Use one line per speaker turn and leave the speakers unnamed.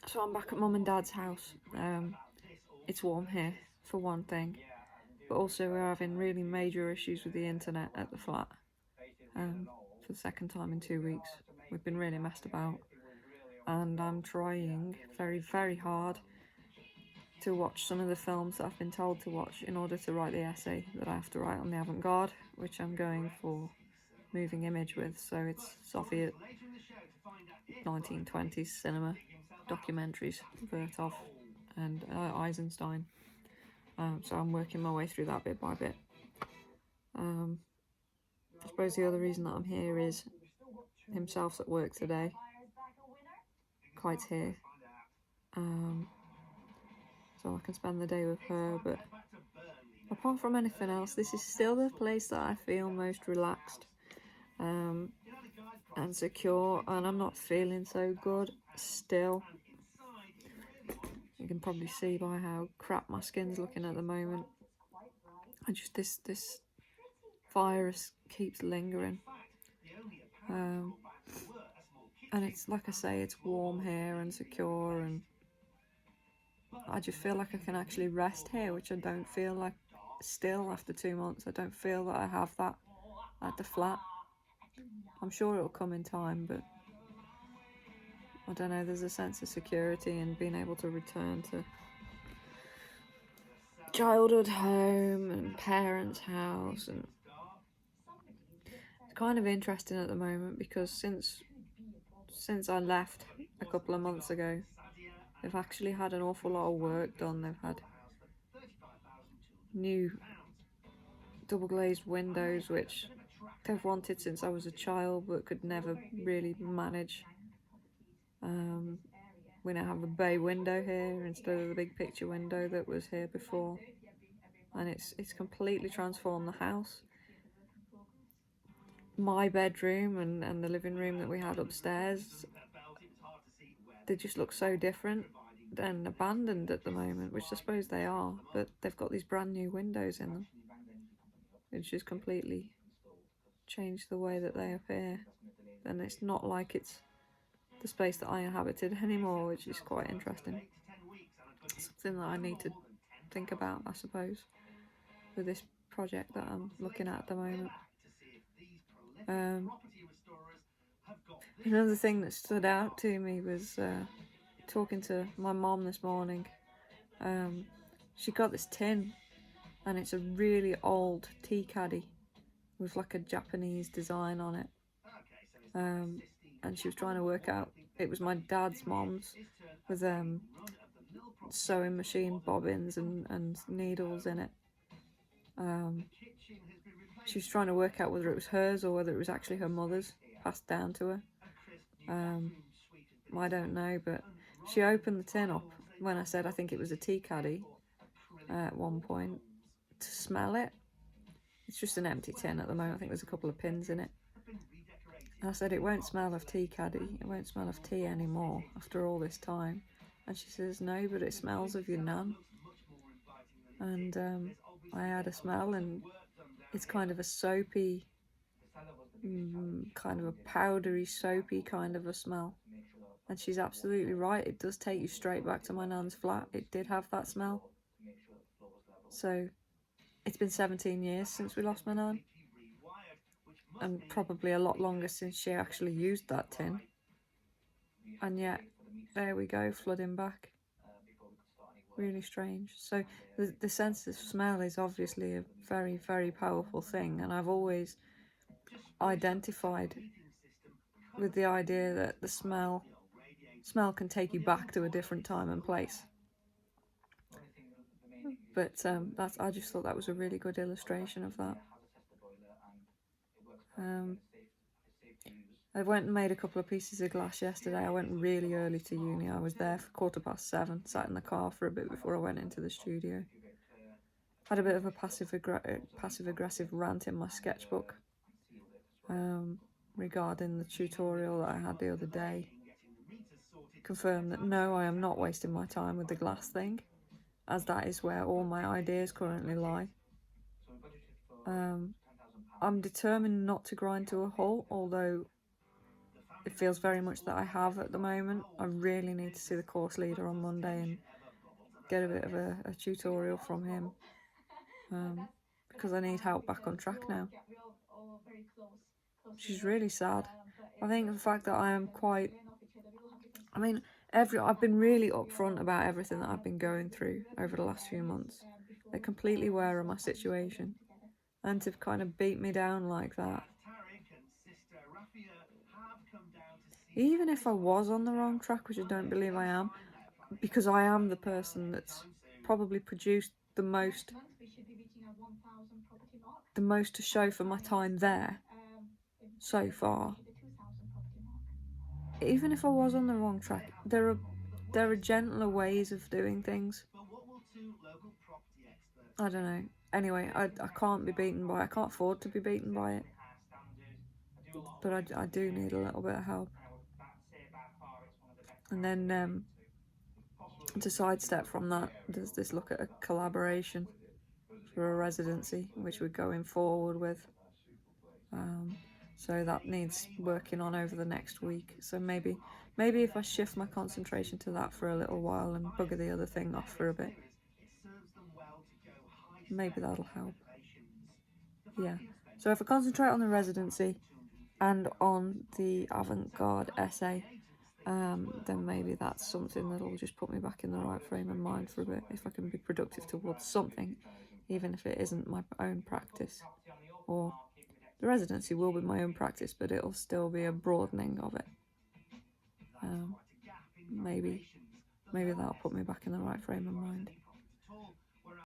So I'm back at mum and dad's house. It's warm here, for one thing, but also we're having really major issues with the internet at the flat. For the second time in 2 weeks. We've been really messed about, and I'm trying very, very hard to watch some of the films that I've been told to watch in order to write the essay that I have to write on the avant-garde, which I'm going for moving image with. So it's Soviet 1920s cinema documentaries, Vertov and Eisenstein. So I'm working my way through that bit by bit. I suppose the other reason that I'm here is himself's at work today. Kite's here. So I can spend the day with her, but apart from anything else, this is still the place that I feel most relaxed and secure, and I'm not feeling so good still. You can probably see by how crap my skin's looking at the moment. This virus keeps lingering. And it's like I say, it's warm here and secure, and I just feel like I can actually rest here, which I don't feel like still after 2 months. I don't feel that I have that at the flat. I'm sure it'll come in time, but I don't know, there's a sense of security in being able to return to childhood home and parents' house, and it's kind of interesting at the moment because since I left a couple of months ago, they've actually had an awful lot of work done. They've had new double glazed windows, which they've wanted since I was a child but could never really manage. We now have a bay window here instead of the big picture window that was here before, and it's completely transformed the house. My bedroom and the living room that we had upstairs, they just look so different and abandoned at the moment, which I suppose they are, but they've got these brand new windows in them, which just completely changed the way that they appear. And it's not like it's the space that I inhabited anymore, which is quite interesting. Something that I need to think about, I suppose, with this project that I'm looking at the moment. Another thing that stood out to me was talking to my mom this morning. She got this tin, and it's a really old tea caddy with like a Japanese design on it. And she was trying to work out, it was my dad's mom's, with sewing machine bobbins and needles in it. She was trying to work out whether it was hers or whether it was actually her mother's, passed down to her. I don't know, but she opened the tin up when I said I think it was a tea caddy at one point to smell it. It's just an empty tin at the moment. I think there's a couple of pins in it. And I said, it won't smell of tea caddy. It won't smell of tea anymore after all this time. And she says, no, but it smells of your nan. And I had a smell, and it's kind of a soapy, kind of a powdery, soapy kind of a smell. And she's absolutely right. It does take you straight back to my nan's flat. It did have that smell. So it's been 17 years since we lost my nan, and probably a lot longer since she actually used that tin. And yet, there we go, flooding back. Really strange. So the sense of smell is obviously a very, very powerful thing, and I've always identified with the idea that the smell can take you back to a different time and place. But I just thought that was a really good illustration of that. I went and made a couple of pieces of glass yesterday. I went really early to uni. I was there for 7:15, sat in the car for a bit before I went into the studio. Had a bit of a passive-aggressive rant in my sketchbook regarding the tutorial that I had the other day. Confirm that no, I am not wasting my time with the glass thing, as that is where all my ideas currently lie. I'm determined not to grind to a halt, although it feels very much that I have at the moment. I really need to see the course leader on Monday and get a bit of a tutorial from him, because I need help back on track now. She's really sad. I think the fact that I am quite, I mean, I've been really upfront about everything that I've been going through over the last few months. They're completely aware of my situation, and to kind of beat me down like that. Even if I was on the wrong track, which I don't believe I am, because I am the person that's probably produced the most to show for my time there so far. Even if I was on the wrong track, there are gentler ways of doing things. I don't know. Anyway, I can't be beaten by it. I can't afford to be beaten by it. But I do need a little bit of help. And then to sidestep from that, there's this look at a collaboration for a residency, which we're going forward with. So that needs working on over the next week. So maybe if I shift my concentration to that for a little while and bugger the other thing off for a bit, maybe that'll help. Yeah. So if I concentrate on the residency and on the avant-garde essay, then maybe that's something that'll just put me back in the right frame of mind for a bit, if I can be productive towards something, even if it isn't my own practice. Or the residency will be my own practice, but it'll still be a broadening of it. Maybe that'll put me back in the right frame of mind.